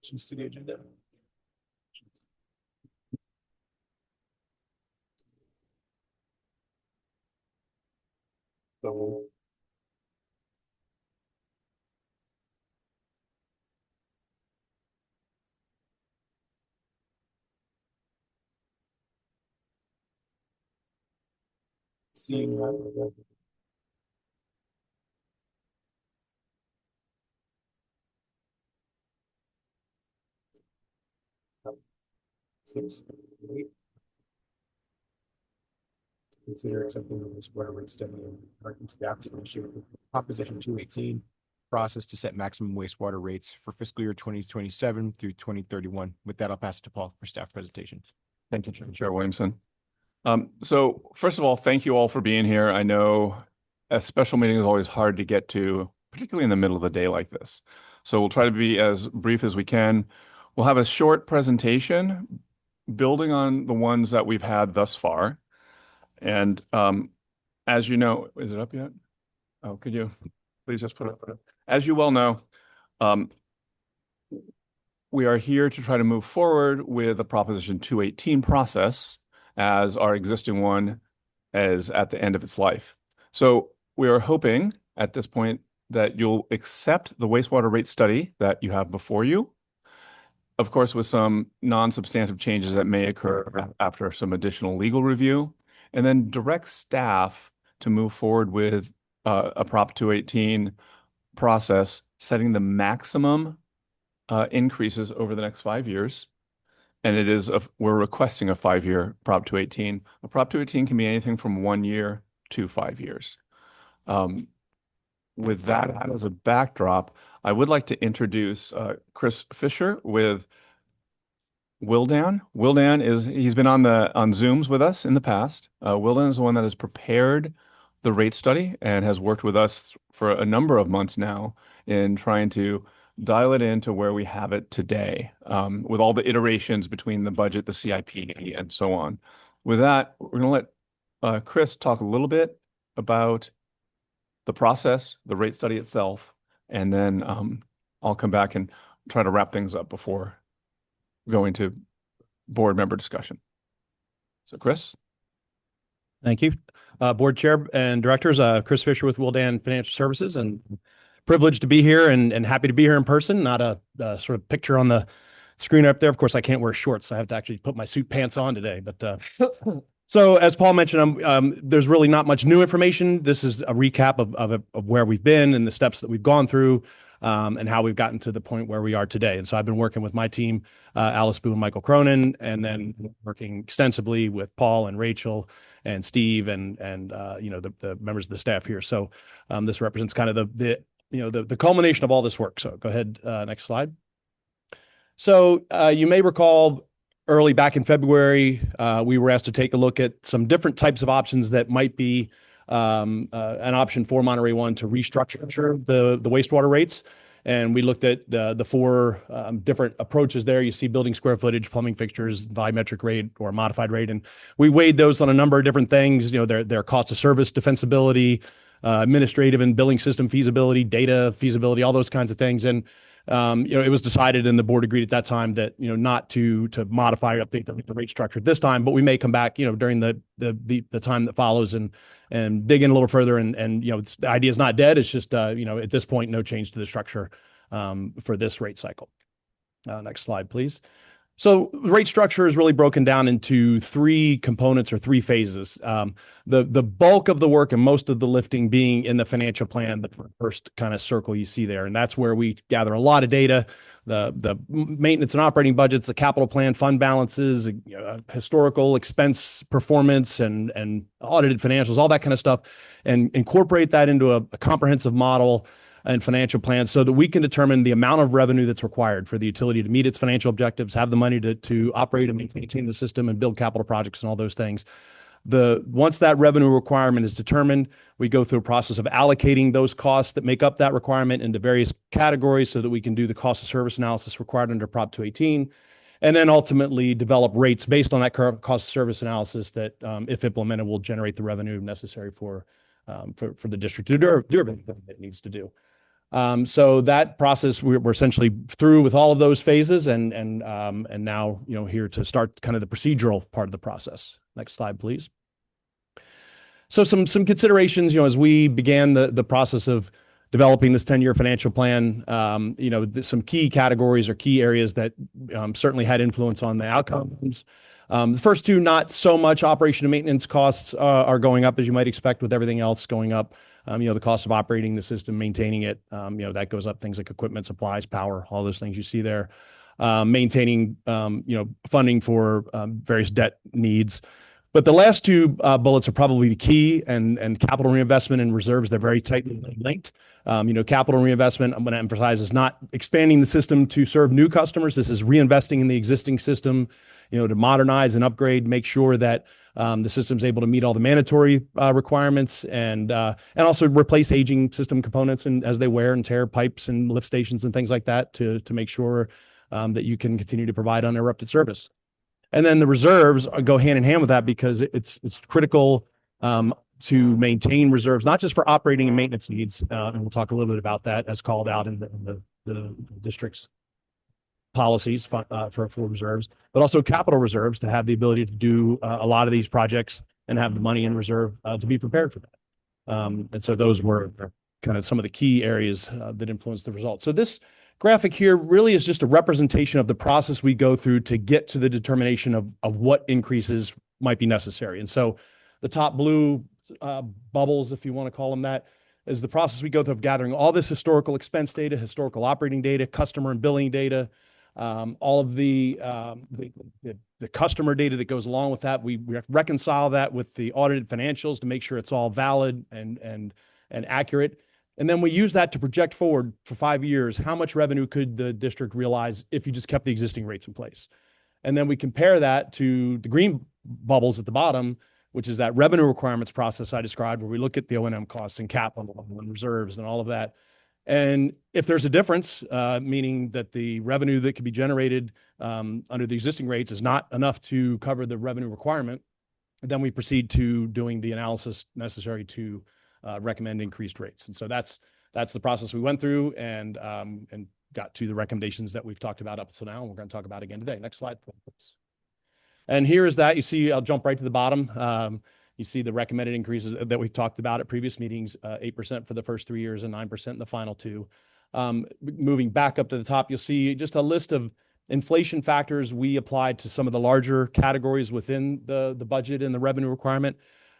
Additions to the agenda. So seeing that. Six, eight. Consider accepting the wastewater rate study and directing staff to issue Proposition 218 process to set maximum wastewater rates for fiscal year 2027 through 2031. With that, I'll pass it to Paul for staff presentation. Thank you, Chair Williamson. So first of all, thank you all for being here. I know a special meeting is always hard to get to, particularly in the middle of the day like this. So we'll try to be as brief as we can. We'll have a short presentation building on the ones that we've had thus far. And as you know, is it up yet? Oh, could you please just put it up? As you well know, we are here to try to move forward with a Proposition 218 process as our existing one is at the end of its life. So we are hoping at this point that you'll accept the wastewater rate study that you have before you, of course, with some non-substantive changes that may occur after some additional legal review, and then direct staff to move forward with a Prop 218 process, setting the maximum increases over the next 5 years. And it is, we're requesting a 5-year Prop 218. A Prop 218 can be anything from 1 year to 5 years. With that as a backdrop, I would like to introduce Chris Fisher with Wildan. He's been on Zooms with us in the past. Wildan is the one that has prepared the rate study and has worked with us for a number of months now in trying to dial it into where we have it today, with all the iterations between the budget, the CIP, and so on. With that, we're going to let Chris talk a little bit about the process, the rate study itself, and then I'll come back and try to wrap things up before going to board member discussion. So, Chris. Thank you. Board Chair and Directors, Chris Fisher with Wildan Financial Services, and privileged to be here and happy to be here in person, not a sort of picture on the screen up there. Of course, I can't wear shorts, so I have to actually put my suit pants on today. But so as Paul mentioned, there's really not much new information. This is a recap of where we've been and the steps that we've gone through, and how we've gotten to the point where we are today. And so I've been working with my team, Alice Boo and Michael Cronin, and then working extensively with Paul and Rachel and Steve and you know, the members of the staff here. So this represents kind of the culmination of all this work. So go ahead, next slide. So you may recall early back in February, we were asked to take a look at some different types of options that might be an option for Monterey One to restructure the wastewater rates. And we looked at the 4 different approaches there. You see building square footage, plumbing fixtures, volumetric rate, or modified rate. And we weighed those on a number of different things, you know, their cost of service, defensibility, administrative and billing system feasibility, data feasibility, all those kinds of things. And you know, it was decided, and the board agreed at that time that, you know, not to modify or update the rate structure at this time, but we may come back, you know, during the time that follows and dig in a little further. And you know, the idea is not dead. It's just you know, at this point, no change to the structure for this rate cycle. Next slide, please. So the rate structure is really broken down into 3 components or 3 phases. The bulk of the work and most of the lifting being in the financial plan, the first kind of circle you see there. And that's where we gather a lot of data, the maintenance and operating budgets, the capital plan, fund balances, historical expense performance, and audited financials, all that kind of stuff, and incorporate that into a comprehensive model and financial plans so that we can determine the amount of revenue that's required for the utility to meet its financial objectives, have the money to operate and maintain the system and build capital projects and all those things. Once that revenue requirement is determined, we go through a process of allocating those costs that make up that requirement into various categories so that we can do the cost of service analysis required under Prop 218, and then ultimately develop rates based on that cost of service analysis that, if implemented, will generate the revenue necessary for the district to do everything it needs to do. So that process, we're essentially through with all of those phases and now, here to start kind of the procedural part of the process. Next slide, please. So some considerations, as we began the process of developing this 10-year financial plan, some key categories or key areas that certainly had influence on the outcomes. The first two, not so much operation and maintenance costs are going up as you might expect with everything else going up. The cost of operating the system, maintaining it, that goes up. Things like equipment, supplies, power, all those things you see there. Maintaining, funding for various debt needs. But the last two bullets are probably the key, and capital reinvestment and reserves, they're very tightly linked. Capital reinvestment, I'm going to emphasize, is not expanding the system to serve new customers. This is reinvesting in the existing system, to modernize and upgrade, make sure that the system's able to meet all the mandatory requirements and also replace aging system components and as they wear and tear, pipes and lift stations and things like that to make sure that you can continue to provide uninterrupted service. And then the reserves go hand in hand with that because it's critical to maintain reserves, not just for operating and maintenance needs. And we'll talk a little bit about that as called out in the district's policies for reserves, but also capital reserves to have the ability to do a lot of these projects and have the money in reserve to be prepared for that. And so those were kind of some of the key areas that influenced the results. So this graphic here really is just a representation of the process we go through to get to the determination of what increases might be necessary. And so the top blue bubbles, if you want to call them that, is the process we go through of gathering all this historical expense data, historical operating data, customer and billing data, all of the customer data that goes along with that. We reconcile that with the audited financials to make sure it's all valid and accurate. And then we use that to project forward for 5 years. How much revenue could the district realize if you just kept the existing rates in place? And then we compare that to the green bubbles at the bottom, which is that revenue requirements process I described, where we look at the O&M costs and capital and reserves and all of that. And if there's a difference, meaning that the revenue that could be generated under the existing rates is not enough to cover the revenue requirement, then we proceed to doing the analysis necessary to recommend increased rates. And so that's the process we went through and got to the recommendations that we've talked about up until now, and we're going to talk about again today. Next slide, please. And here is that. You see, I'll jump right to the bottom. You see the recommended increases that we've talked about at previous meetings, 8% for the first 3 years and 9% in the final 2. Moving back up to the top, you'll see just a list of inflation factors we applied to some of the larger categories within the budget and the revenue requirement.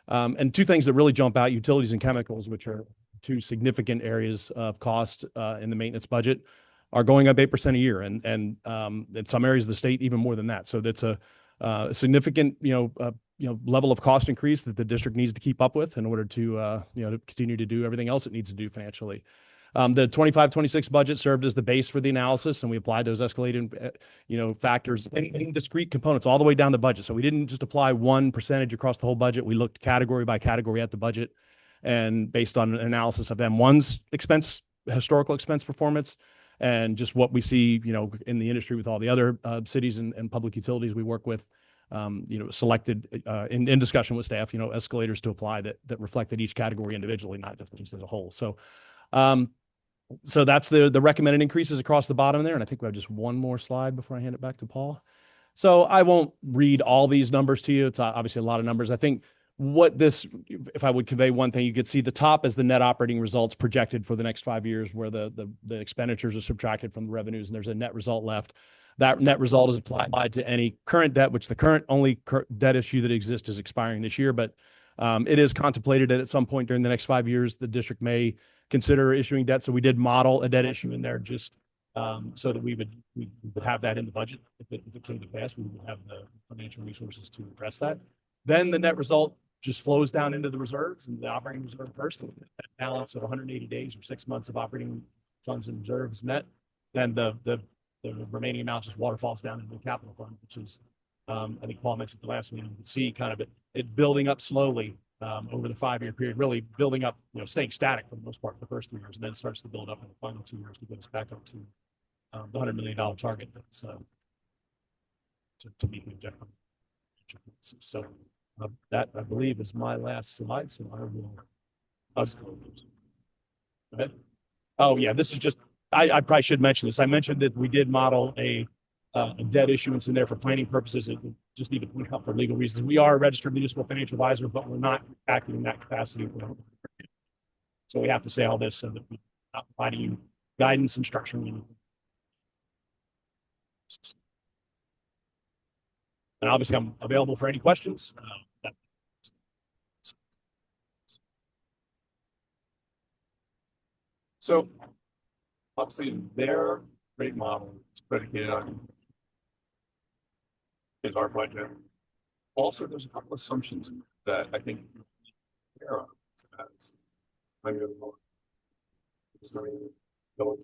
And 2 things that really jump out: utilities and chemicals, which are 2 significant areas of cost in the maintenance budget, are going up 8% a year, and in some areas of the state even more than that. So that's a significant level of cost increase that the district needs to keep up with in order to to continue to do everything else it needs to do financially. The 25-26 budget served as the base for the analysis, and we applied those escalating factors and discrete components all the way down the budget. So we didn't just apply one percentage across the whole budget. We looked category by category at the budget, and based on an analysis of M1's historical expense performance and just what we see in the industry with all the other cities and public utilities we work with, selected in discussion with staff, escalators to apply that reflected each category individually, not just as a whole. So that's the recommended increases across the bottom there. And I think we have just one more slide before I hand it back to Paul. So I won't read all these numbers to you. It's obviously a lot of numbers. I think if I would convey one thing, you could see the top as the net operating results projected for the next 5 years, where the expenditures are subtracted from the revenues, and there's a net result left. That net result is applied to any current debt, which the current only debt issue that exists is expiring this year. But it is contemplated that at some point during the next 5 years, the district may consider issuing debt. So we did model a debt issue in there just so that we would have that in the budget. If it came to pass, we would have the financial resources to address that. Then the net result just flows down into the reserves, and the operating reserve first. That balance of 180 days or 6 months of operating funds and reserves met, then the remaining amount just waterfalls down into the capital fund, which is, I think Paul mentioned the last meeting, you can see kind of it building up slowly over the 5-year period, really building up, staying static for the most part for the first 3 years, and then starts to build up in the final 2 years to get us back up to the $100 million target that's to meet the objective. So that, I believe, is my last slide. So I will. Go ahead. Oh, yeah, this is just, I probably should mention this. I mentioned that we did model a debt issuance in there for planning purposes. It just need to point out for legal reasons. We are a registered municipal financial advisor, but we're not acting in that capacity. So we have to say all this so that we're not providing you guidance and structuring. And obviously, I'm available for any questions. So obviously their rate model is predicated on is our budget. Also, there's a couple assumptions that I think care of as I'm going to go.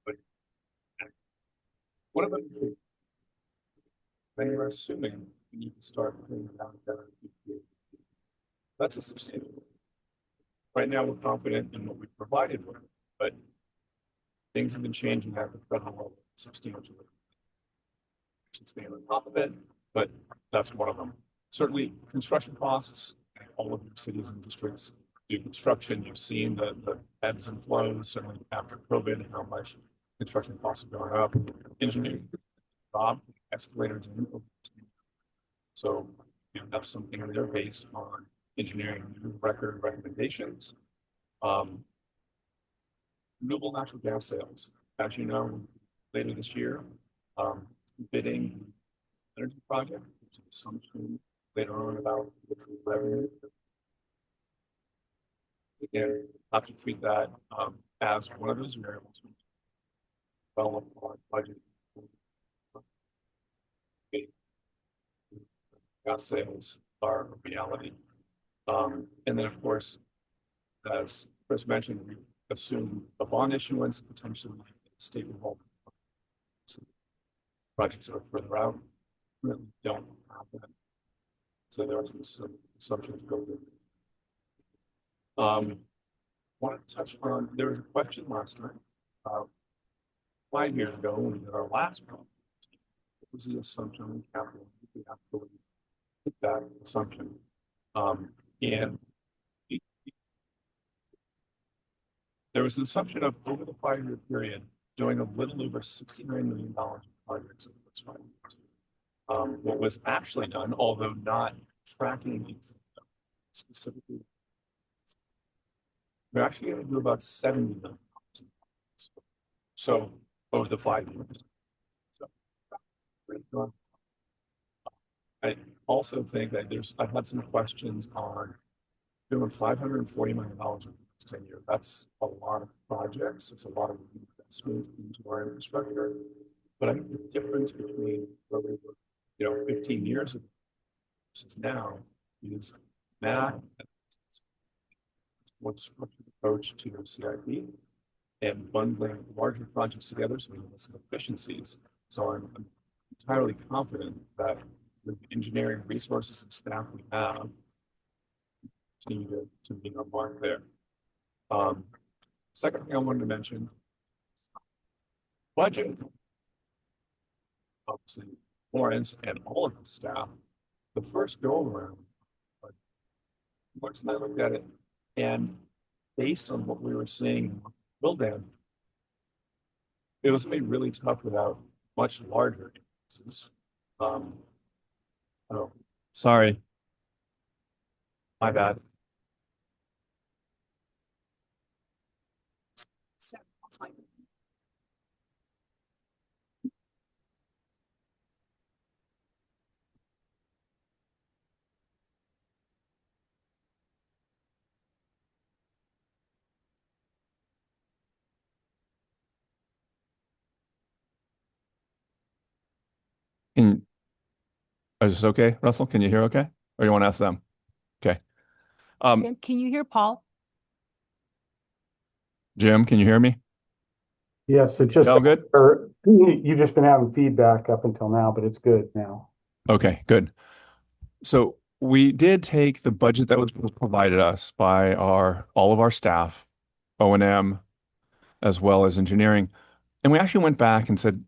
But what about you? When you're assuming you need to start paying down debt, that's a substantial. Right now, we're confident in what we've provided with, but things have been changing at the federal level substantially. Should stay on top of it, but that's one of them. Certainly, construction costs. All of your cities and districts do construction. You've seen the ebbs and flows, certainly after COVID, and how much construction costs are going up. Engineering, job, escalators, and so that's something that they're based on engineering record recommendations. Renewable natural gas sales, as you know, later this year, bidding energy project, which is assumption later on about revenue. Again, have to treat that as one of those variables. Develop our budget. Gas sales are a reality. And then, of course, as Chris mentioned, we assume a bond issuance, potentially state revolving projects that are further out. Really don't have that. So there are some assumptions built in. Want to touch on, there was a question last time, 5 years ago when we did our last problem. It was the assumption on capital. We have to hit that assumption. And there was an assumption of over the 5 year period doing a little over $69 million in projects in those 5 years. What was actually done, although not tracking it specifically, we're actually going to do about $70 million. So over the 5 years. So I also think that I've had some questions on doing $540 million in 10 years. That's a lot of projects. It's a lot of investment into our infrastructure. But I think the difference between where we were, 15 years ago versus now is that more structured approach to CIP and bundling larger projects together so we get some efficiencies. So I'm entirely confident that with the engineering resources and staff we have, continue to be on mark there. Second thing I wanted to mention, budget. Obviously, Lawrence and all of the staff, the first go around, once I looked at it, and based on what we were seeing build down, it was going to be really tough without much larger increases. Oh, sorry. My bad. Is this okay, Russell? Can you hear okay? Or you want to ask them? Okay. Can you hear Paul? Jim, can you hear me? Yes, it just, All good? you've just been having feedback up until now, but it's good now. Okay, good. So we did take the budget that was provided us by all of our staff, O&M, as well as engineering, and we actually went back and said,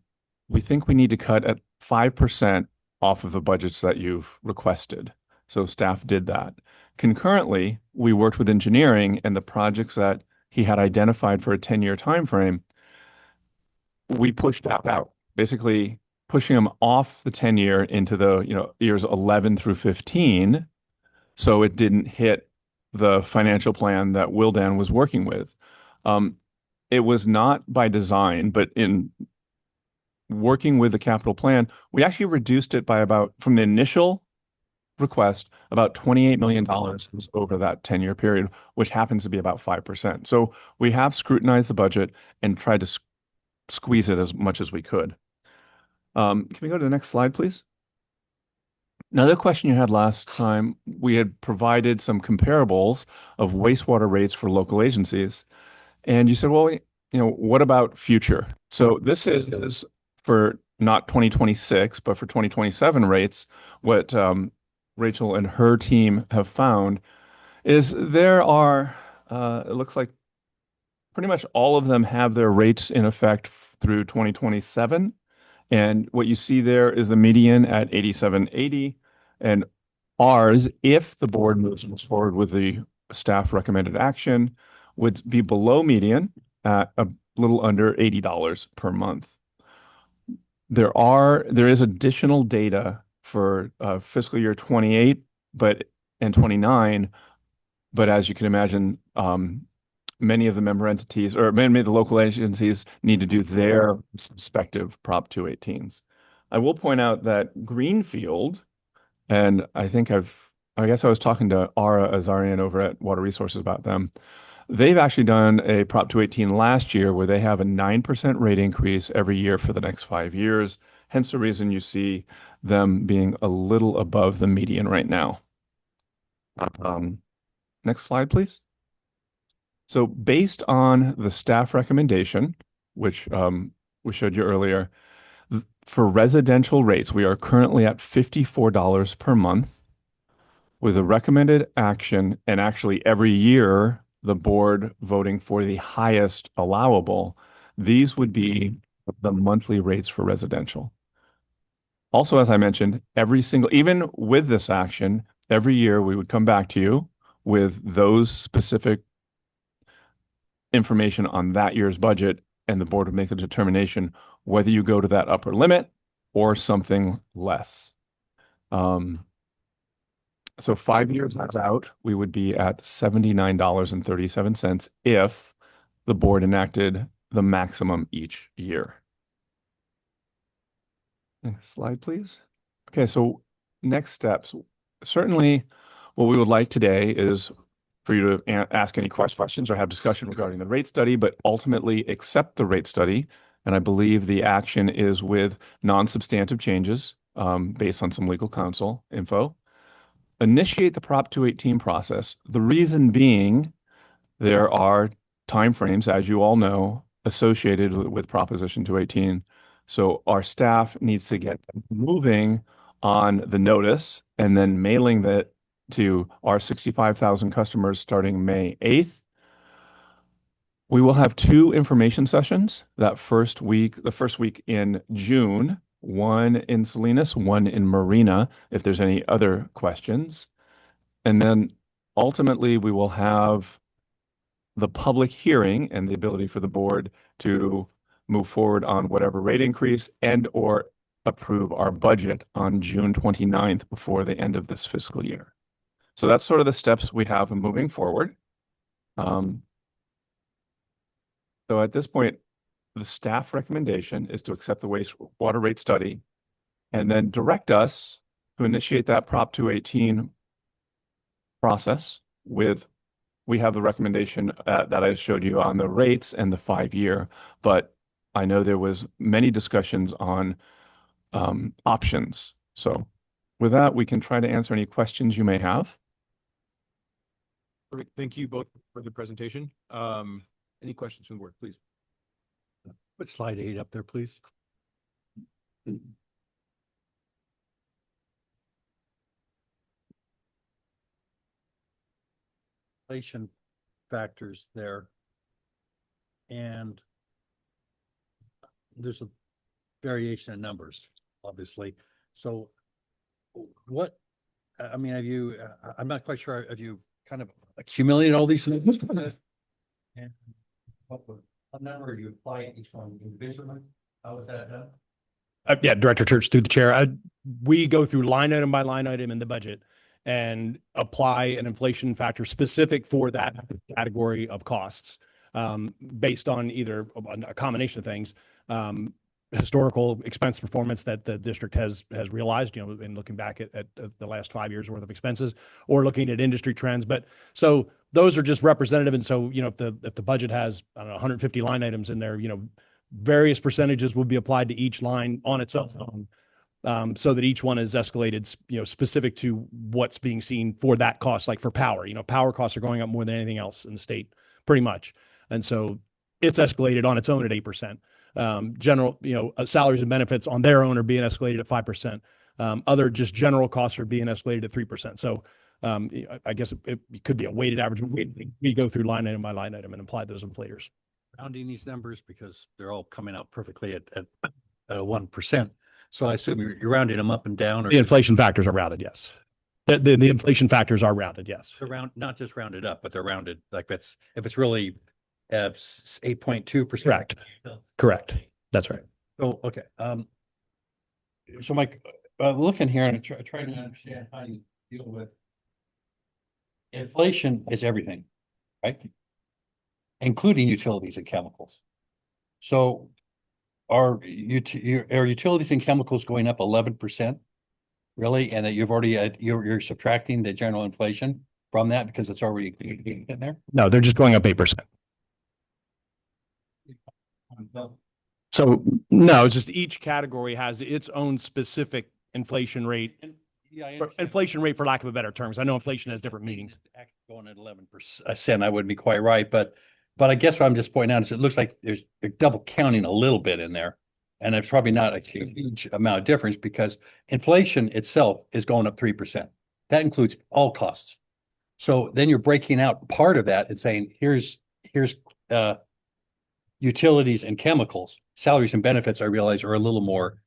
we think we need to cut at 5% off of the budgets that you've requested. So staff did that. Concurrently, we worked with engineering and the projects that he had identified for a 10-year time frame, we pushed that out, basically pushing him off the 10-year into the, years 11 through 15, so it didn't hit the financial plan that Wildan was working with. It was not by design, but in working with the capital plan, we actually reduced it by about, from the initial request, about $28 million over that 10-year period, which happens to be about 5%. So we have scrutinized the budget and tried to squeeze it as much as we could. Can we go to the next slide, please? Another question you had last time, we had provided some comparables of wastewater rates for local agencies. And you said, well, what about future? So this is for not 2026, but for 2027 rates. What Rachel and her team have found is there are, it looks like pretty much all of them have their rates in effect through 2027. And what you see there is the median at 87.80, and ours, if the board moves forward with the staff recommended action, would be below median at a little under $80 per month. There is additional data for fiscal year 28 and 29, but as you can imagine, many of the member entities or many of the local agencies need to do their respective Prop 218s. I will point out that Greenfield, and I guess I was talking to Ara Azarian over at Water Resources about them. They've actually done a Prop 218 last year where they have a 9% rate increase every year for the next 5 years. Hence the reason you see them being a little above the median right now. Next slide, please. So based on the staff recommendation, which we showed you earlier, for residential rates, we are currently at $54 per month with a recommended action, and actually every year the board voting for the highest allowable. These would be the monthly rates for residential. Also, as I mentioned, even with this action, every year we would come back to you with those specific information on that year's budget, and the board would make the determination whether you go to that upper limit or something less. So 5 years out, we would be at $79.37 if the board enacted the maximum each year. Next slide, please. Okay, so next steps. Certainly, what we would like today is for you to ask any questions or have discussion regarding the rate study, but ultimately accept the rate study. And I believe the action is with non-substantive changes based on some legal counsel info. Initiate the Prop 218 process. The reason being, there are timeframes, as you all know, associated with Proposition 218. So our staff needs to get moving on the notice and then mailing that to our 65,000 customers starting May 8th. We will have 2 information sessions the first week in June, one in Salinas, one in Marina, if there's any other questions. And then ultimately we will have the public hearing and the ability for the board to move forward on whatever rate increase and or approve our budget on June 29th before the end of this fiscal year. So that's sort of the steps we have in moving forward. So at this point, the staff recommendation is to accept the wastewater rate study and then direct us to initiate that Prop 218 process we have the recommendation that I showed you on the rates and the 5-year, but I know there was many discussions on options. So with that, we can try to answer any questions you may have. Perfect. Thank you both for the presentation. Any questions from the board, please? Put slide 8 up there, please. Inflation factors there. And there's a variation in numbers, obviously. So what, I mean, I'm not quite sure, have you kind of accumulated all these numbers? What number you apply each one individually? How is that done? Yeah, Director Church through the chair. We go through line item by line item in the budget and apply an inflation factor specific for that category of costs, based on either a combination of things, historical expense performance that the district has realized, in looking back at the last 5 years worth of expenses, or looking at industry trends. But so those are just representative. And so, if the budget has, I don't know, 150 line items in there, various percentages will be applied to each line on its own, so that each one is escalated, specific to what's being seen for that cost. Like for power, power costs are going up more than anything else in the state, pretty much. And so it's escalated on its own at 8%. General, salaries and benefits on their own are being escalated at 5%. Other just general costs are being escalated at 3%. So I guess it could be a weighted average. We go through line item by line item and apply those inflators. Rounding these numbers because they're all coming out perfectly at 1%. So I assume you're rounding them up and down, or The inflation factors are rounded, yes. The inflation factors are rounded, yes. they're not just rounded up, but they're rounded. Like if it's really 8.2%. Correct. That's right. So, okay. So Mike, looking here and trying to understand how you deal with inflation is everything, right? Including utilities and chemicals. So are utilities and chemicals going up 11%? Really? And that you've already, you're subtracting the general inflation from that because it's already in there? No, they're just going up 8%. So no, it's just each category has its own specific inflation rate. Inflation rate, for lack of a better terms. I know inflation has different meanings. Going at 11%, I wouldn't be quite right, but I guess what I'm just pointing out is it looks like there's double counting a little bit in there. And it's probably not a huge amount of difference because inflation itself is going up 3%. That includes all costs. So then you're breaking out part of that and saying, here's utilities and chemicals. Salaries and benefits, I realize, are a little more,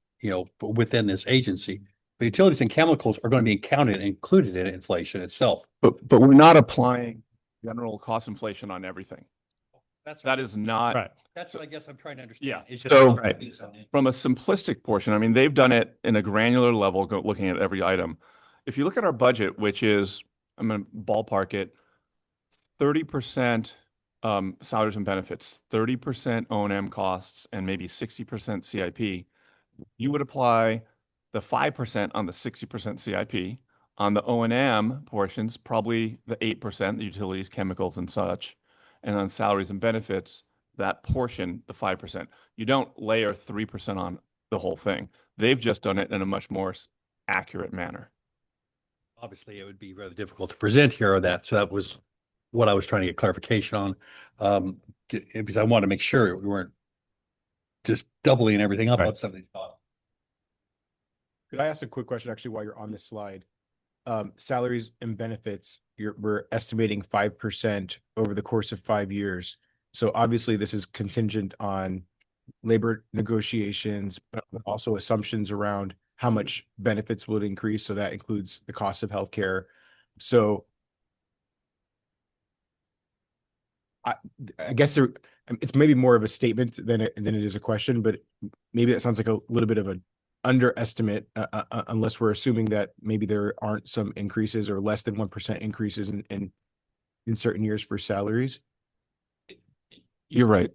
within this agency. But utilities and chemicals are going to be counted and included in inflation itself. But we're not applying general cost inflation on everything. That is not right. That's what I guess I'm trying to understand. Yeah. It's just So right. From a simplistic portion, I mean, they've done it in a granular level, looking at every item. If you look at our budget, which is, I'm going to ballpark it, 30% salaries and benefits, 30% O&M costs, and maybe 60% CIP, you would apply the 5% on the 60% CIP. On the O&M portions, probably the 8%, the utilities, chemicals, and such. And on salaries and benefits, that portion, the 5%. You don't layer 3% on the whole thing. They've just done it in a much more accurate manner. Obviously, it would be rather difficult to present here on that. So that was what I was trying to get clarification on, because I wanted to make sure we weren't just doubling everything up on some of these costs. Could I ask a quick question actually while you're on this slide? Salaries and benefits, we're estimating 5% over the course of 5 years. So obviously this is contingent on labor negotiations, but also assumptions around how much benefits would increase. So that includes the cost of healthcare. So I guess it's maybe more of a statement than it is a question, but maybe that sounds like a little bit of an underestimate, unless we're assuming that maybe there aren't some increases or less than 1% increases in certain years for salaries. You're right,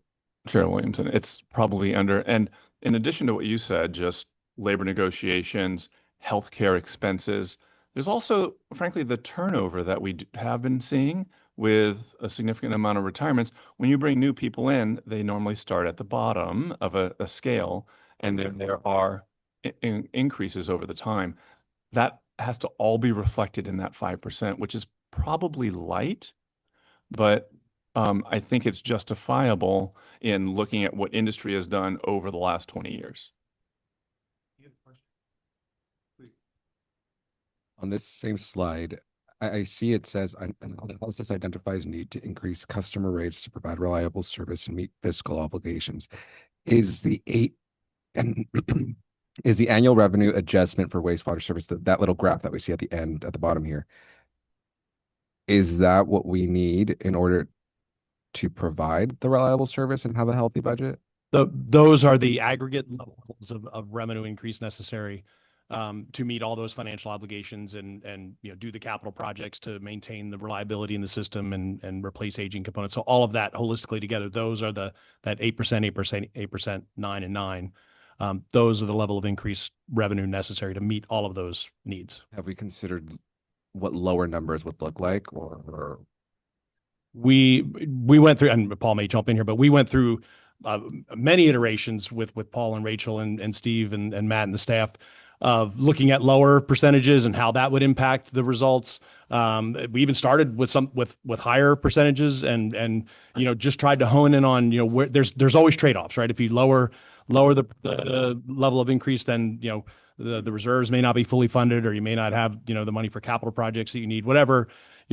Chair Williamson. It's probably under, and in addition to what you said, just labor negotiations, healthcare expenses, there's also, frankly, the turnover that we have been seeing with a significant amount of retirements. When you bring new people in, they normally start at the bottom of a scale, and then there are increases over the time. That has to all be reflected in that 5%, which is probably light, but I think it's justifiable in looking at what industry has done over the last 20 years. On this same slide, I see it says analysis identifies need to increase customer rates to provide reliable service and meet fiscal obligations. Is the is the annual revenue adjustment for wastewater service, that little graph that we see at the end, at the bottom here, is that what we need in order to provide the reliable service and have a healthy budget? Those are the aggregate levels of revenue increase necessary to meet all those financial obligations and do the capital projects to maintain the reliability in the system and replace aging components. So all of that holistically together, those are that 8%, 8%, 8%, 9 and 9. Those are the level of increased revenue necessary to meet all of those needs. Have we considered what lower numbers would look like, or We went through, and Paul may jump in here, but we went through many iterations with Paul and Rachel and Steve and Matt and the staff of looking at lower percentages and how that would impact the results. We even started with higher percentages and just tried to hone in on where there's always trade-offs, right? If you lower the level of increase, then the reserves may not be fully funded, or you may not have the money for capital projects that you need, whatever.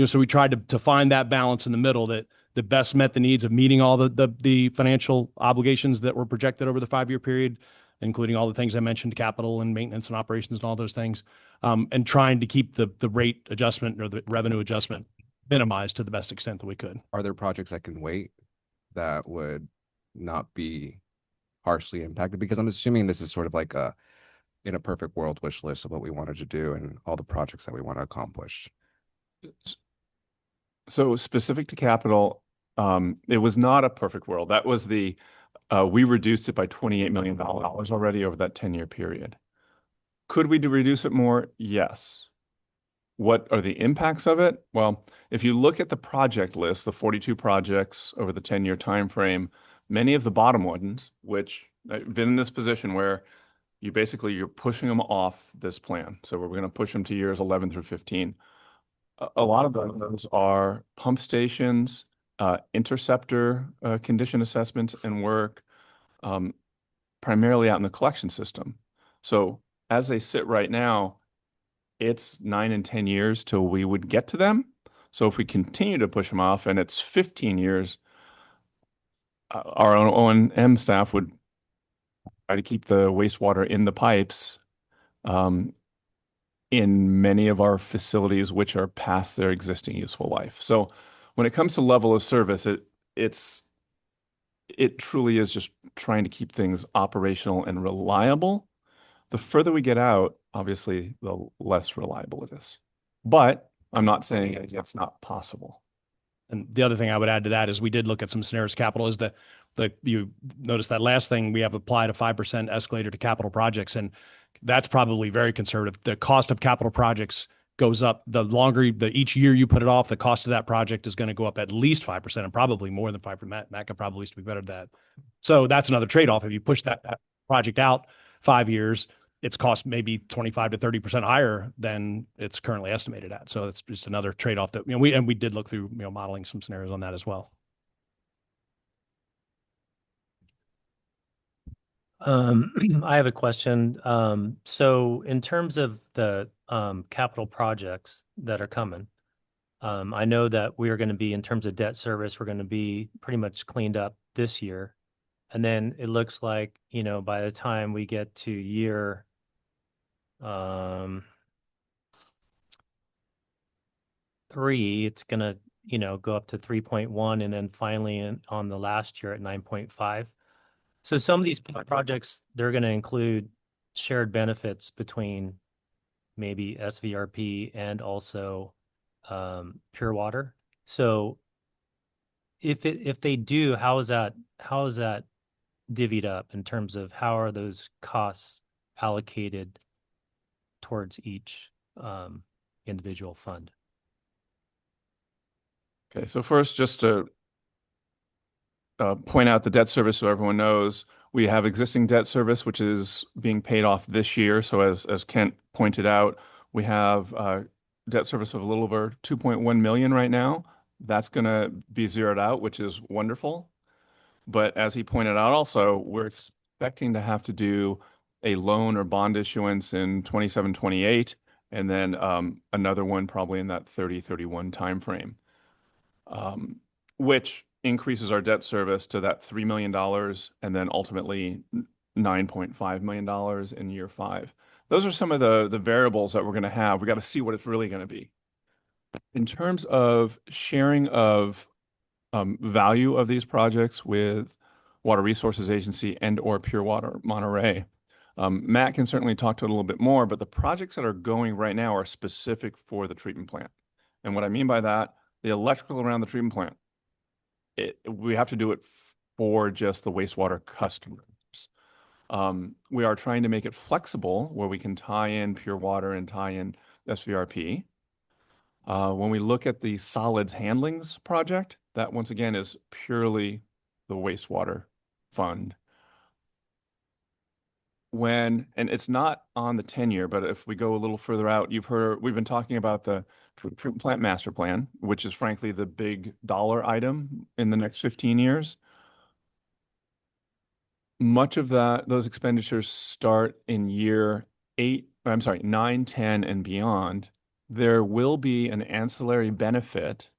So we tried to find that balance in the middle that best met the needs of meeting all the financial obligations that were projected over the 5-year period, including all the things I mentioned, capital and maintenance and operations and all those things, and trying to keep the rate adjustment or the revenue adjustment minimized to the best extent that we could. are there projects that can wait that would not be harshly impacted? Because I'm assuming this is sort of like in a perfect world wish list of what we wanted to do and all the projects that we want to accomplish. So specific to capital, it was not a perfect world. That was we reduced it by $28 million already over that 10-year period. Could we reduce it more? Yes. What are the impacts of it? Well, if you look at the project list, the 42 projects over the 10-year time frame, many of the bottom ones, which I've been in this position where you're pushing them off this plan. So we're going to push them to years 11 through 15. A lot of those are pump stations, interceptor condition assessments and work, primarily out in the collection system. So as they sit right now, it's 9 and 10 years till we would get to them. So if we continue to push them off and it's 15 years, our own O&M staff would try to keep the wastewater in the pipes in many of our facilities, which are past their existing useful life. So when it comes to level of service, it truly is just trying to keep things operational and reliable. The further we get out, obviously, the less reliable it is. But I'm not saying it's not possible. And the other thing I would add to that is we did look at some scenarios. Capital is you notice that last thing, we have applied a 5% escalator to capital projects, and that's probably very conservative. The cost of capital projects goes up. The longer each year you put it off, the cost of that project is going to go up at least 5% and probably more than 5%. Matt could probably be better at that. So that's another trade-off. If you push that project out 5 years, its cost may be 25 to 30% higher than it's currently estimated at. So it's just another trade-off that we did look through modeling some scenarios on that as well. I have a question. So in terms of the capital projects that are coming, I know that we are going to be, in terms of debt service, we're going to be pretty much cleaned up this year. And then it looks like, by the time we get to year 3, it's going to, go up to 3.1, and then finally on the last year at 9.5. So some of these projects, they're going to include shared benefits between maybe SVRP and also pure water. So if they do, how is that divvied up in terms of how are those costs allocated towards each individual fund? Okay, so first, just to point out the debt service so everyone knows, we have existing debt service, which is being paid off this year. So as Kent pointed out, we have debt service of a little over 2.1 million right now. That's going to be zeroed out, which is wonderful. But as he pointed out also, we're expecting to have to do a loan or bond issuance in 27, 28, and then another one probably in that 30, 31 timeframe, which increases our debt service to that $3 million and then ultimately $9.5 million in year 5. Those are some of the variables that we're going to have. We got to see what it's really going to be. In terms of sharing of value of these projects with Water Resources Agency and or Pure Water Monterey. Matt can certainly talk to it a little bit more, but the projects that are going right now are specific for the treatment plant. And what I mean by that, the electrical around the treatment plant, we have to do it for just the wastewater customers. We are trying to make it flexible where we can tie in pure water and tie in SVRP. When we look at the solids handlings project, that once again is purely the wastewater fund. And it's not on the 10-year, but if we go a little further out, we've been talking about the treatment plant master plan, which is frankly the big dollar item in the next 15 years. Much of those expenditures start in year 9, 10, and beyond. There will be an ancillary benefit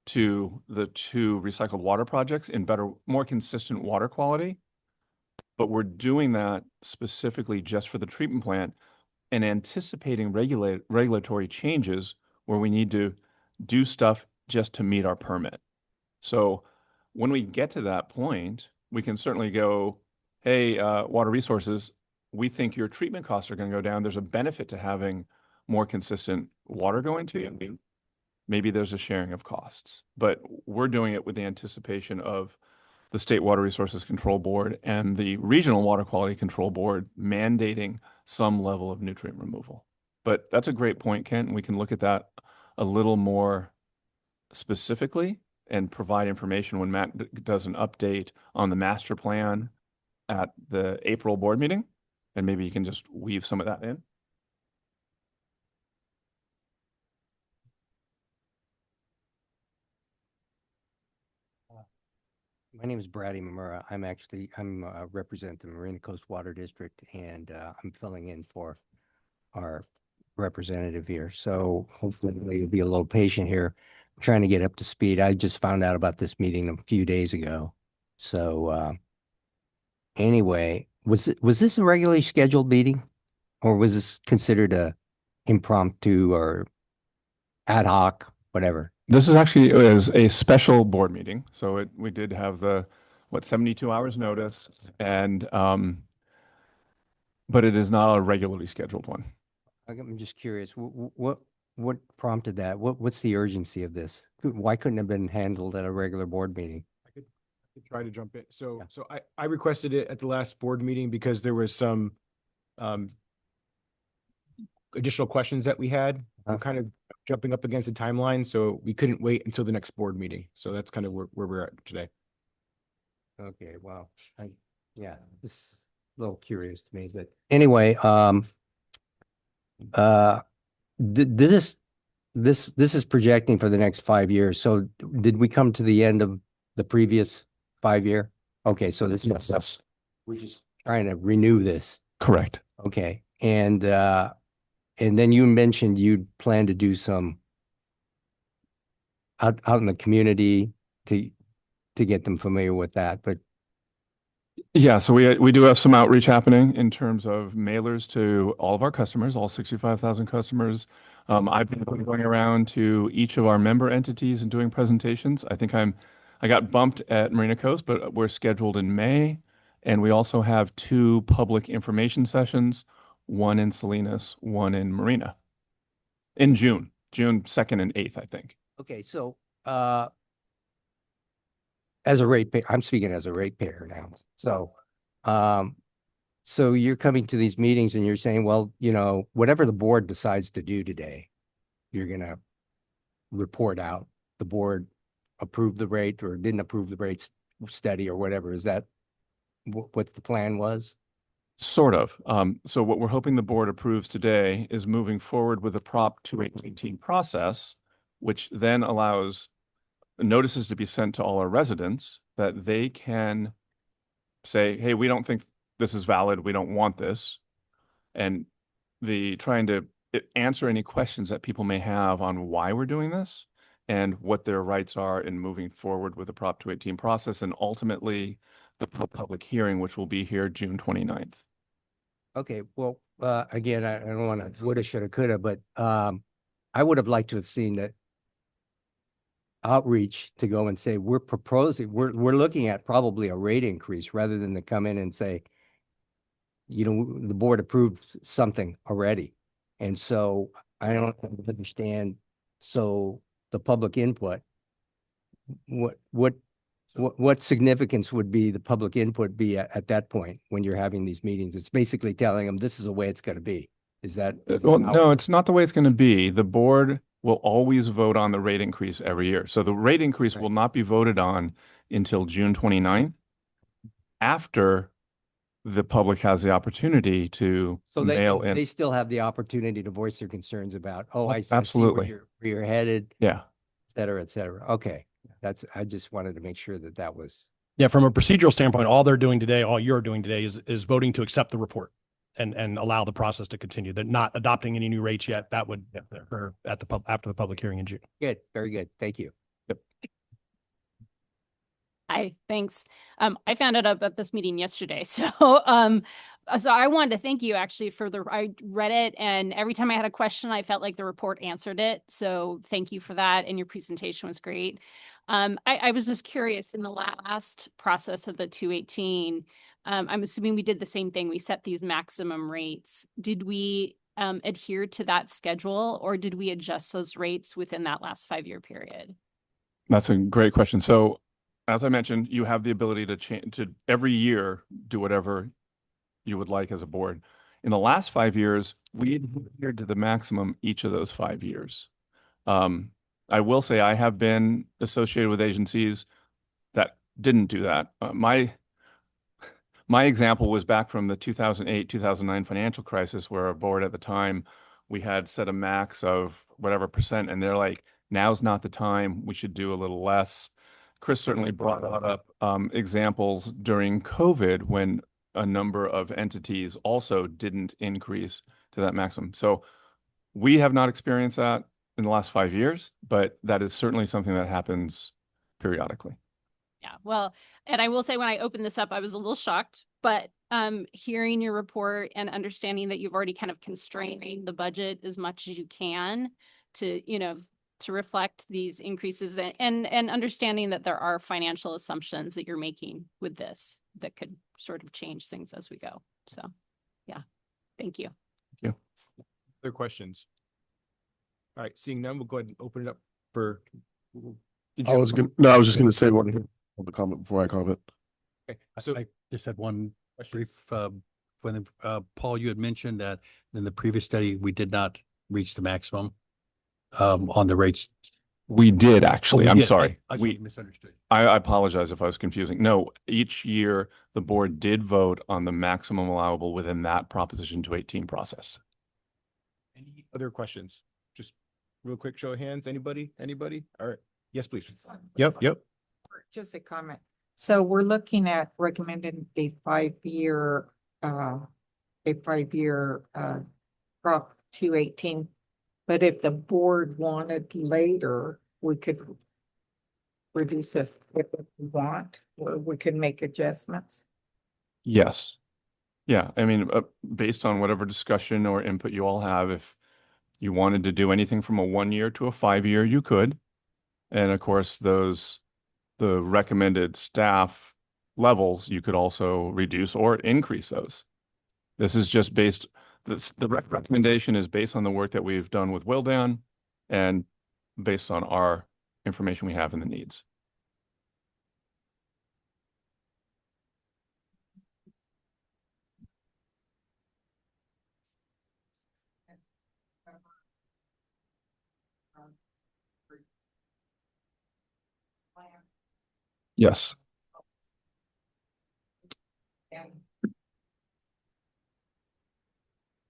to the 2 recycled water projects in better, more consistent water quality. But we're doing that specifically just for the treatment plant and anticipating regulatory changes where we need to do stuff just to meet our permit. So when we get to that point, we can certainly go, hey, Water Resources, we think your treatment costs are going to go down. There's a benefit to having more consistent water going to you. Maybe there's a sharing of costs, but we're doing it with the anticipation of the State Water Resources Control Board and the Regional Water Quality Control Board mandating some level of nutrient removal. But that's a great point, Kent, and we can look at that a little more specifically and provide information when Matt does an update on the master plan at the April board meeting, and maybe you can just weave some of that in. My name is Brady Mamura. I'm represent the Marina Coast Water District, and I'm filling in for our representative here. So hopefully you'll be a little patient here. I'm trying to get up to speed. I just found out about this meeting a few days ago. So anyway, was this a regularly scheduled meeting, or was this considered a impromptu or ad hoc, whatever? This is actually a special board meeting. So we did have 72 hours notice, and but it is not a regularly scheduled one. I'm just curious, what prompted that? What's the urgency of this? Why couldn't it have been handled at a regular board meeting? I could try to jump in. So, Yeah. so I requested it at the last board meeting because there was some additional questions that we had. I'm kind of jumping up against the timeline, so we couldn't wait until the next board meeting. So that's kind of where we're at today. Okay, wow. Yeah, this is a little curious to me, but anyway, this is projecting for the next 5 years. So did we come to the end of the previous 5-year? Okay, so this is Yes. we're just trying to renew this. Correct. Okay, and then you mentioned you'd plan to do some out in the community to get them familiar with that, but Yeah, so we do have some outreach happening in terms of mailers to all of our customers, all 65,000 customers. I've been going around to each of our member entities and doing presentations. I think I got bumped at Marina Coast, but we're scheduled in May. And we also have 2 public information sessions, one in Salinas, one in Marina, in June 2nd and 8th, I think. okay, so as a ratepayer, I'm speaking as a ratepayer now. So, so you're coming to these meetings and you're saying, well, whatever the board decides to do today, you're gonna report out. The board approved the rate or didn't approve the rate study or whatever. Is that what the plan was? Sort of. So what we're hoping the board approves today is moving forward with a Prop 218 process, which then allows notices to be sent to all our residents that they can say, hey, we don't think this is valid. We don't want this. And trying to answer any questions that people may have on why we're doing this and what their rights are in moving forward with the Prop 218 process and ultimately the public hearing, which will be here June 29th. Okay, well, again, I don't want to woulda, shoulda, coulda, but I would have liked to have seen that outreach to go and say, we're proposing, we're looking at probably a rate increase rather than to come in and say, you know, the board approved something already. And so I don't understand. So the public input, what significance would be the public input be at that point when you're having these meetings? It's basically telling them this is the way it's going to be. Is that? Well, no, it's not the way it's going to be. The board will always vote on the rate increase every year. So the rate increase will not be voted on until June 29th, after the public has the opportunity to So mail in. they still have the opportunity to voice their concerns about, oh, I see Absolutely. where you're headed, Yeah. et cetera, et cetera. Okay. I just wanted to make sure that was. Yeah, from a procedural standpoint, all they're doing today, all you're doing today is voting to accept the report and allow the process to continue. They're not adopting any new rates yet. That would occur after the public hearing in June. Good. Very good. Thank you. Hi, thanks. I found out about this meeting yesterday. So I wanted to thank you actually I read it, and every time I had a question, I felt like the report answered it. So thank you for that. And your presentation was great. I was just curious, in the last process of the 218, I'm assuming we did the same thing. We set these maximum rates. Did we adhere to that schedule, or did we adjust those rates within that last 5-year period? That's a great question. So as I mentioned, you have the ability to change, to every year do whatever you would like as a board. In the last 5 years, we adhered to the maximum each of those 5 years. I will say I have been associated with agencies that didn't do that. My example was back from the 2008, 2009 financial crisis, where our board at the time, we had set a max of whatever percent, and they're like, now's not the time, we should do a little less. Chris certainly brought up examples during COVID when a number of entities also didn't increase to that maximum. So we have not experienced that in the last 5 years, but that is certainly something that happens periodically. Yeah, well, and I will say, when I opened this up, I was a little shocked, but hearing your report and understanding that you've already kind of constrained the budget as much as you can to, to reflect these increases, and understanding that there are financial assumptions that you're making with this that could sort of change things as we go. So, yeah, thank you. Thank you. Other questions? All right, seeing none, we'll go ahead and open it up for. I was just gonna say one the comment before I comment. Okay, so I just had one brief, when, Paul, you had mentioned that in the previous study, we did not reach the maximum, on the rates. We did actually. Oh, we I'm did. sorry. I We misunderstood. I apologize if I was confusing. No, each year the board did vote on the maximum allowable within that Proposition 218 process. any other questions? Just real quick, show of hands. Anybody? All right. Yes, please. Yep. Just a comment. So we're looking at recommending a 5-year, Prop 218. But if the board wanted later, we could reduce it if we want, or we can make adjustments. Yes. Yeah. I mean, based on whatever discussion or input you all have, if you wanted to do anything from a 1-year to a 5-year, you could. And of course, the recommended staff levels, you could also reduce or increase those. This is just based, the recommendation is based on the work that we've done with Wildan and based on our information we have and the needs. Yes.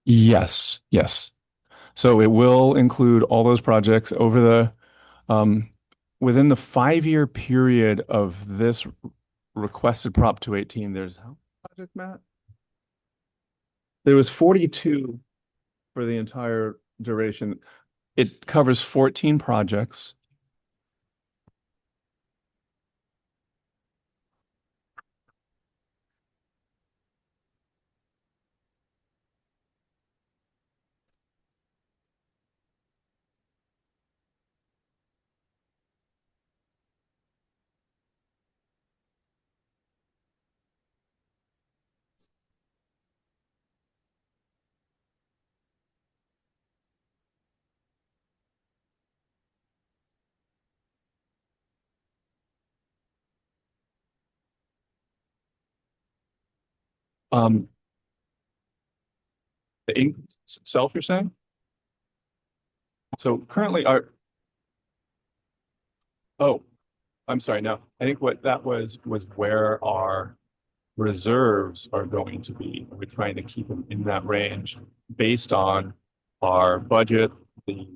Yes. So it will include all those projects over within the 5-year period of this requested Prop 218. There's how project, Matt? There was 42 for the entire duration. It covers 14 projects. The increase itself, you're saying? So currently oh, I'm sorry, no, I think what that was where our reserves are going to be. We're trying to keep them in that range based on our budget, the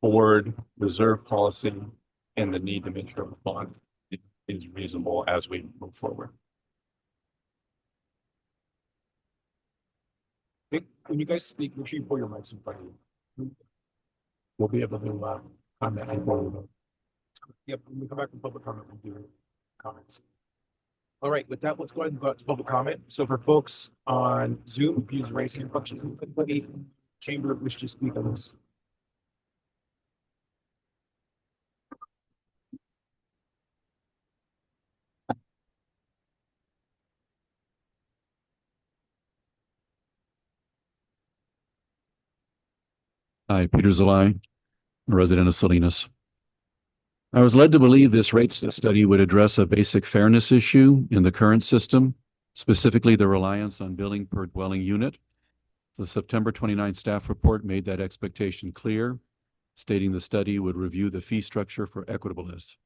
board reserve policy, and the need to make sure the fund is reasonable as we move forward. When you guys speak, make sure you pull your mics in front of you. We'll be able to comment. Yep, when we come back from public comment, we'll do comments. All right, with that, let's go ahead and go out to public comment. So for folks on Zoom, use raise hand function. Anybody in chamber wish to speak on this? Hi, Peter Zalai, a resident of Salinas. I was led to believe this rates study would address a basic fairness issue in the current system, specifically the reliance on billing per dwelling unit. The September 29 staff report made that expectation clear, stating the study would review the fee structure for equitableness.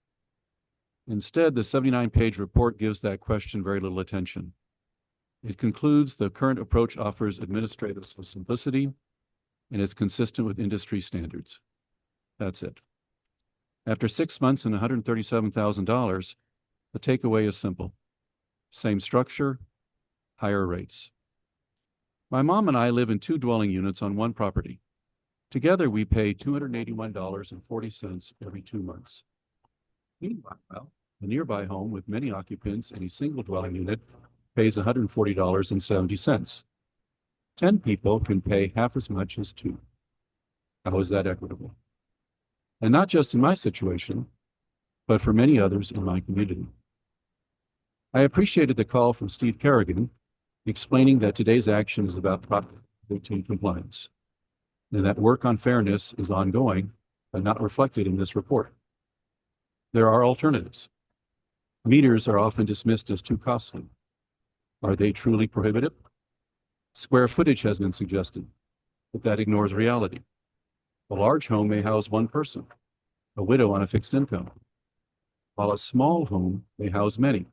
Instead, the 79-page report gives that question very little attention. It concludes the current approach offers administrative simplicity and is consistent with industry standards. That's it. After 6 months and $137,000, the takeaway is simple. Same structure, higher rates. My mom and I live in 2 dwelling units on 1 property. Together, we pay $281.40 every 2 months. Meanwhile, a nearby home with many occupants and a single dwelling unit pays $140.70. 10 people can pay half as much as 2. How is that equitable? And not just in my situation, but for many others in my community. I appreciated the call from Steve Kerrigan explaining that today's action is about Prop 13 compliance, and that work on fairness is ongoing, but not reflected in this report. There are alternatives. Meters are often dismissed as too costly. Are they truly prohibitive? Square footage has been suggested, but that ignores reality. A large home may house 1 person, a widow on a fixed income, while a small home may house many,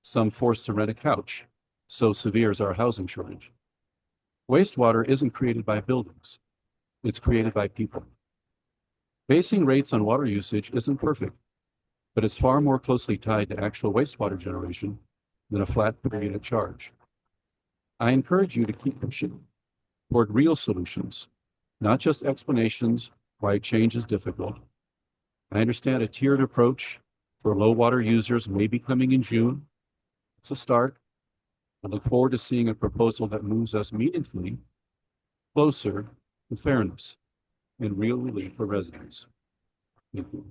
some forced to rent a couch, so severe is our housing shortage. Wastewater isn't created by buildings, it's created by people. Basing rates on water usage isn't perfect, but it's far more closely tied to actual wastewater generation than a flat per unit charge. I encourage you to keep pushing toward real solutions, not just explanations why change is difficult. I understand a tiered approach for low water users may be coming in June. It's a start. I look forward to seeing a proposal that moves us meaningfully closer to fairness and real relief for residents. Thank you.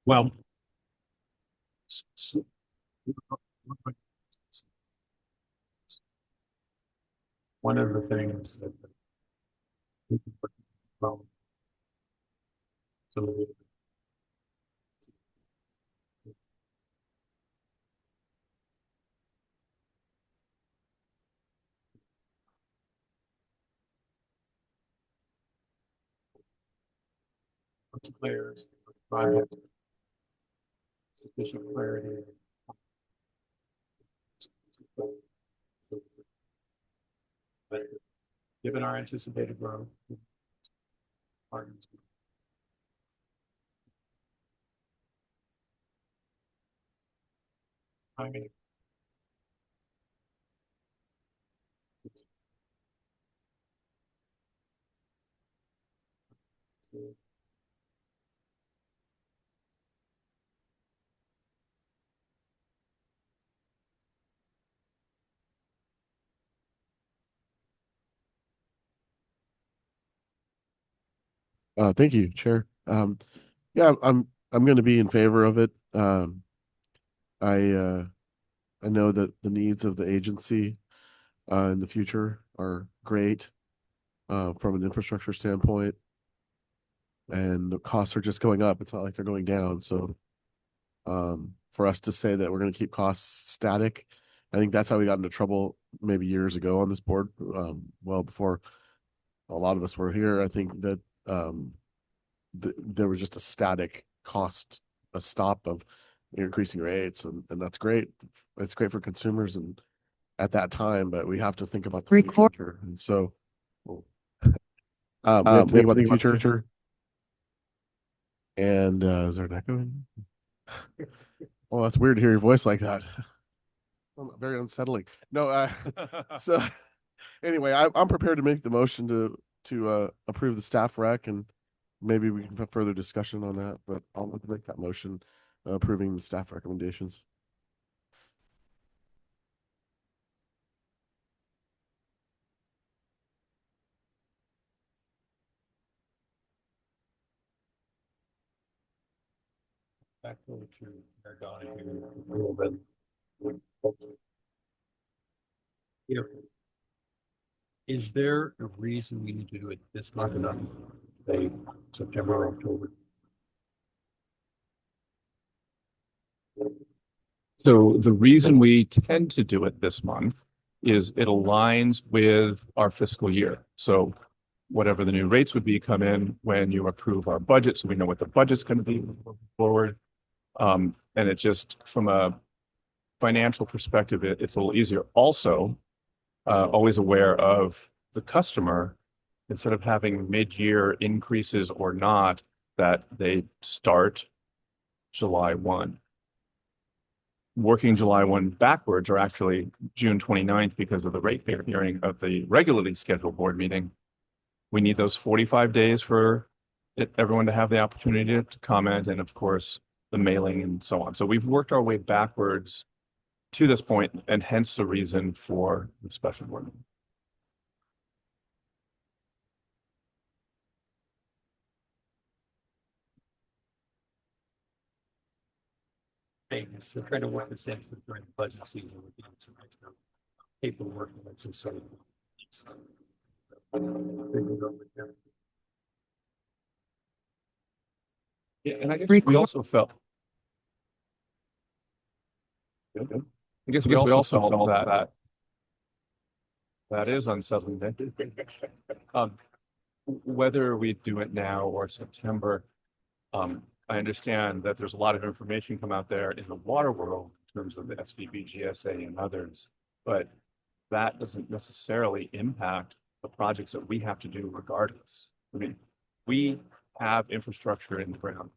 Well, one of the things that so players, project, sufficient clarity. But given our anticipated growth, I mean, Thank you, Chair. Yeah, I'm I'm going to be in favor of it. I I know that the needs of the agency in the future are great from an infrastructure standpoint, and the costs are just going up. It's not like they're going down. So for us to say that we're going to keep costs static, I think that's how we got into trouble maybe years ago on this board. Well, before a lot of us were here, I think that there was just a static cost, a stop of increasing rates, and that's great. It's great for consumers and at that time, but we have to think about the future. And so we have to think about the future. And is there an echo? Oh, that's weird to hear your voice like that. Very unsettling. No, so anyway, I'm prepared to make the motion to approve the staff rec, and maybe we can have further discussion on that, but I'll make that motion approving the staff recommendations. Back over to Mayor Donahue a little bit. You know, is there a reason we need to do it this month and not say September or October? So the reason we tend to do it this month is it aligns with our fiscal year. So whatever the new rates would be come in when you approve our budget, so we know what the budget's going to be moving forward. And it's just from a financial perspective, it's a little easier. Also, always aware of the customer, instead of having mid-year increases or not, that they start July 1. Working July 1 backwards, or actually June 29th, because of the rate hearing of the regularly scheduled board meeting. We need those 45 days for everyone to have the opportunity to comment, and of course, the mailing and so on. So we've worked our way backwards to this point, and hence the reason for the special board meeting. Things. They're trying to work the same during the budget season with some extra paperwork and that's just sort of. Yeah, and I guess we also felt. I guess we also felt that that is unsettling. Whether we do it now or September, I understand that there's a lot of information come out there in the water world in terms of the SVB, GSA, and others, but that doesn't necessarily impact the projects that we have to do regardless. I mean, we have infrastructure in the ground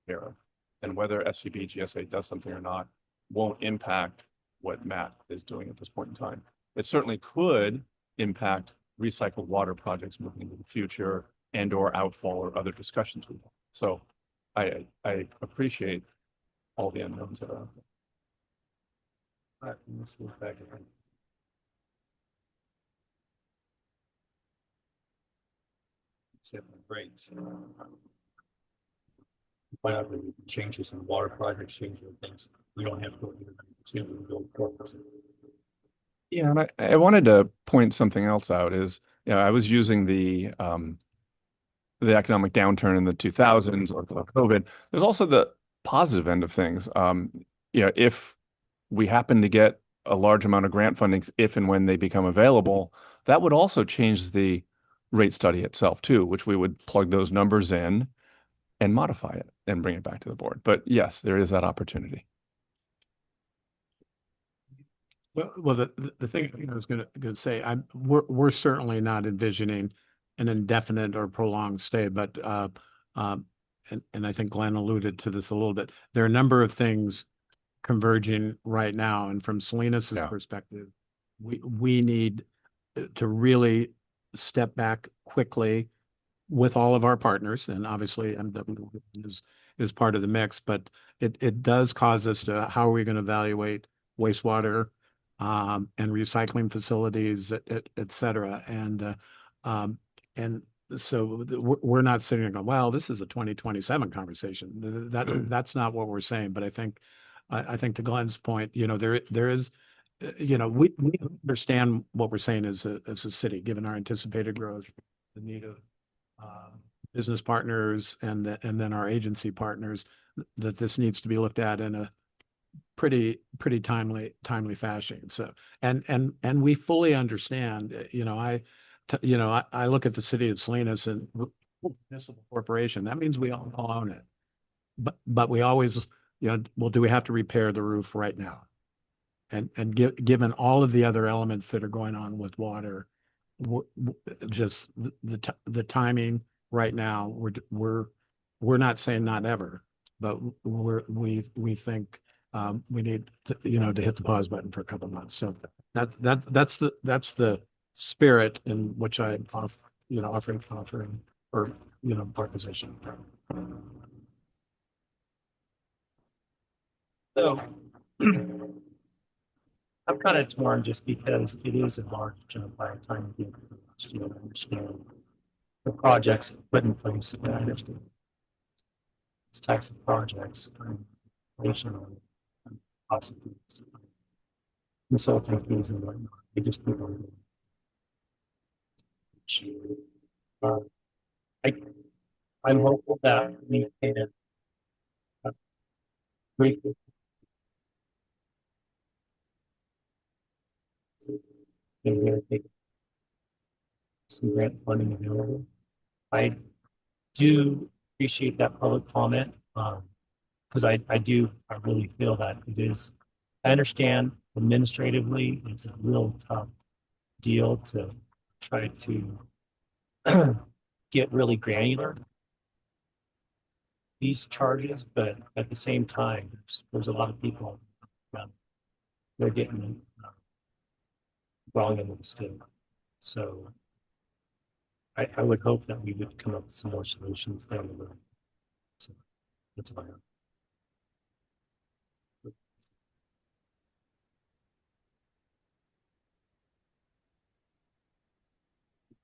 here, and whether SVB, GSA does something or not won't impact what Matt is doing at this point in time. It certainly could impact recycled water projects moving into the future and or outfall or other discussions we have. So I appreciate all the unknowns that are out there. All right, let's move back again. Rates. Find out the changes in water projects, changing things. We don't have to go into. Yeah, and I wanted to point something else out is, you know, I was using the economic downturn in the 2000s or COVID. There's also the positive end of things. You know, if we happen to get a large amount of grant fundings, if and when they become available, that would also change the rate study itself too, which we would plug those numbers in and modify it and bring it back to the board. But yes, there is that opportunity. Well, the thing I was going to say, we're certainly not envisioning an indefinite or prolonged stay, but and I think Glenn alluded to this a little bit. There are a number of things converging right now, and from Salinas' perspective, we need to really step back quickly with all of our partners, and obviously MW is part of the mix, but it does cause us to, how are we going to evaluate wastewater and recycling facilities, et cetera. And we're not sitting there going, well, this is a 2027 conversation. That's not what we're saying. But I think to Glenn's point, there is, we understand what we're saying as a city, given our anticipated growth, the need of business partners and then our agency partners, that this needs to be looked at in a pretty timely fashion. So, and we fully understand, I look at the city of Salinas and municipal corporation, that means we all own it. But we always, well, do we have to repair the roof right now? And given all of the other elements that are going on with water, just the timing right now, we're not saying not ever, but we think we need to, to hit the pause button for a couple months. So that's the spirit in which I offering or our position. So I'm kind of torn just because it is a large jump by the time you understand the projects put in place. And I understand these types of projects, possibly consulting fees and whatnot. They just keep on. I'm hopeful that we can break this. And we're gonna take some grant funding available. I do appreciate that public comment, because I really feel that it is, I understand administratively, it's a real tough deal to try to get really granular these charges, but at the same time, there's a lot of people, they're getting wrong into the state. So I would hope that we would come up with some more solutions down the road. So that's about it.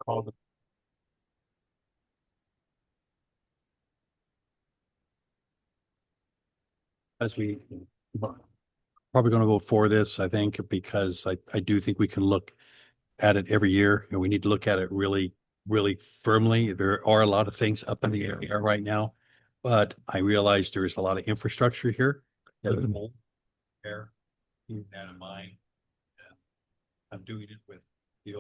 Call the As we probably going to go for this, I think, because I do think we can look at it every year, and we need to look at it really, really firmly. There are a lot of things up in the air right now, but I realize there is a lot of infrastructure here. There, keep that in mind. And I'm doing it with the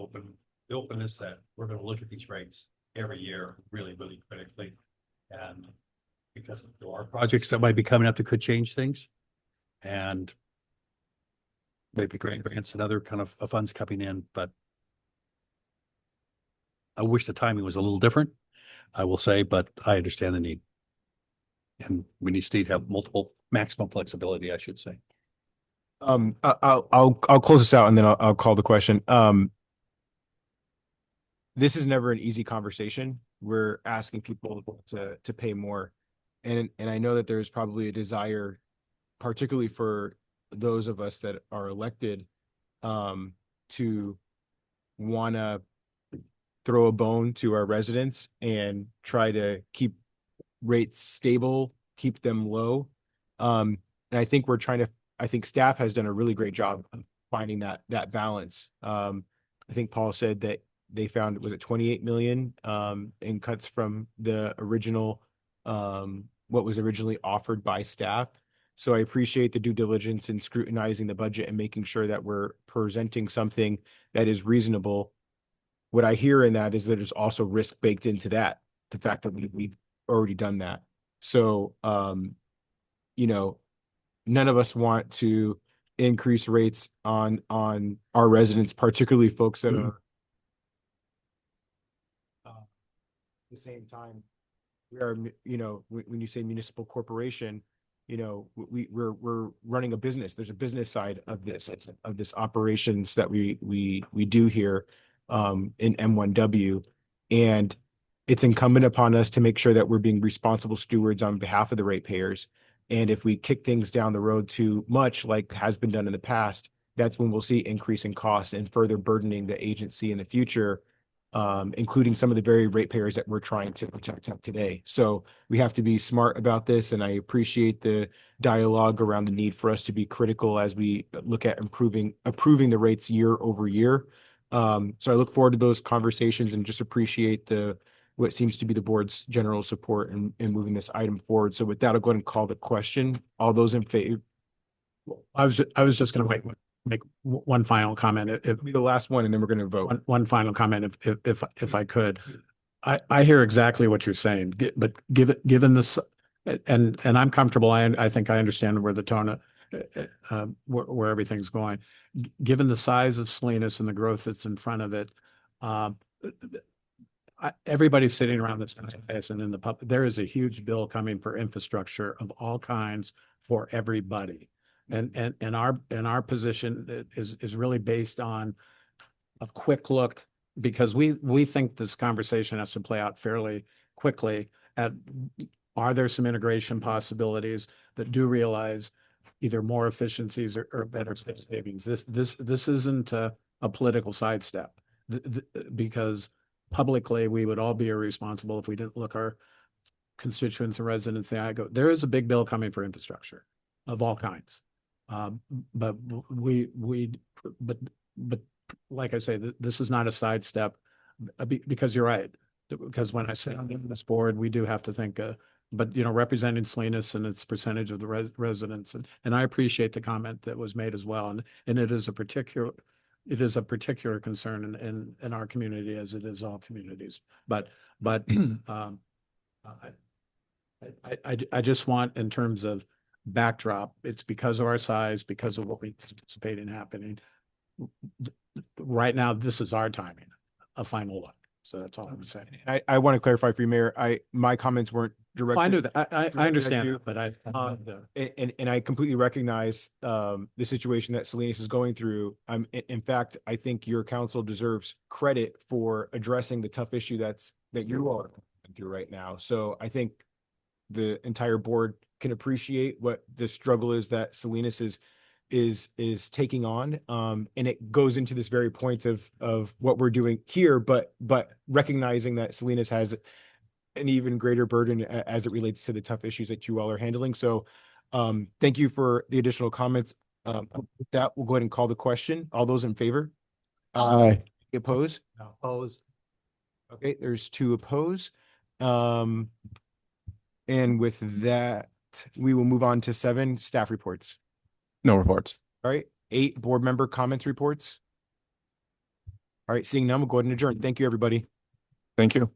openness that we're going to look at these rates every year, really, really critically, and because there are projects that might be coming up that could change things, and maybe grants and other kind of funds coming in, but I wish the timing was a little different, I will say, but I understand the need. And we need to have multiple maximum flexibility, I should say. I'll close this out and then I'll call the question. This is never an easy conversation. We're asking people to pay more. And I know that there's probably a desire, particularly for those of us that are elected, to want to throw a bone to our residents and try to keep rates stable, keep them low. And I think I think staff has done a really great job of finding that balance. I think Paul said that they found, was it 28 million in cuts from the original, what was originally offered by staff. So I appreciate the due diligence in scrutinizing the budget and making sure that we're presenting something that is reasonable. What I hear in that is that there's also risk baked into that, the fact that we've already done that. So, none of us want to increase rates on our residents, particularly folks that are the same time. We are, when you say municipal corporation, we're running a business. There's a business side of this operations that we do here in M1W, and it's incumbent upon us to make sure that we're being responsible stewards on behalf of the ratepayers. And if we kick things down the road too much, like has been done in the past, that's when we'll see increase in costs and further burdening the agency in the future. including some of the very ratepayers that we're trying to protect today. So we have to be smart about this, and I appreciate the dialogue around the need for us to be critical as we look at approving the rates year over year. So I look forward to those conversations and just appreciate what seems to be the board's general support in moving this item forward. So with that, I'll go ahead and call the question. All those in favor? I was just going to make one final comment. If Be the last one, and then we're going to vote. one final comment, if I could. I hear exactly what you're saying, but given this, and I'm comfortable. I think I understand where the tone, where everything's going. Given the size of Salinas and the growth that's in front of it, everybody sitting around this dais and in the public, there is a huge bill coming for infrastructure of all kinds for everybody. And our position is really based on a quick look, because we think this conversation has to play out fairly quickly at, are there some integration possibilities that do realize either more efficiencies or better savings? This isn't a political sidestep, because publicly we would all be irresponsible if we didn't look our constituents and residents in the eye. Go, there is a big bill coming for infrastructure of all kinds. But like I say, this is not a sidestep, because you're right. Because when I say on this board, we do have to think, but representing Salinas and its percentage of the residents, and I appreciate the comment that was made as well, and it is a particular concern in our community, as it is all communities. But I just want, in terms of backdrop, it's because of our size, because of what we anticipate in happening. Right now, this is our timing, a final look. So that's all I would say. I want to clarify for you, Mayor. My comments weren't directed. I knew that. I understand, you. but And I completely recognize the situation that Salinas is going through. In fact, I think your council deserves credit for addressing the tough issue that you all are going through right now. So I think the entire board can appreciate what the struggle is that Salinas is taking on. And it goes into this very point of what we're doing here, but recognizing that Salinas has an even greater burden as it relates to the tough issues that you all are handling. So thank you for the additional comments. With that, we'll go ahead and call the question. All those in favor? Aye. Oppose? opposed. Okay, there's 2 oppose. And with that, we will move on to 7 staff reports. No reports. All right, 8 board member comments reports. All right, seeing none, we'll go ahead and adjourn. Thank you, everybody. Thank you.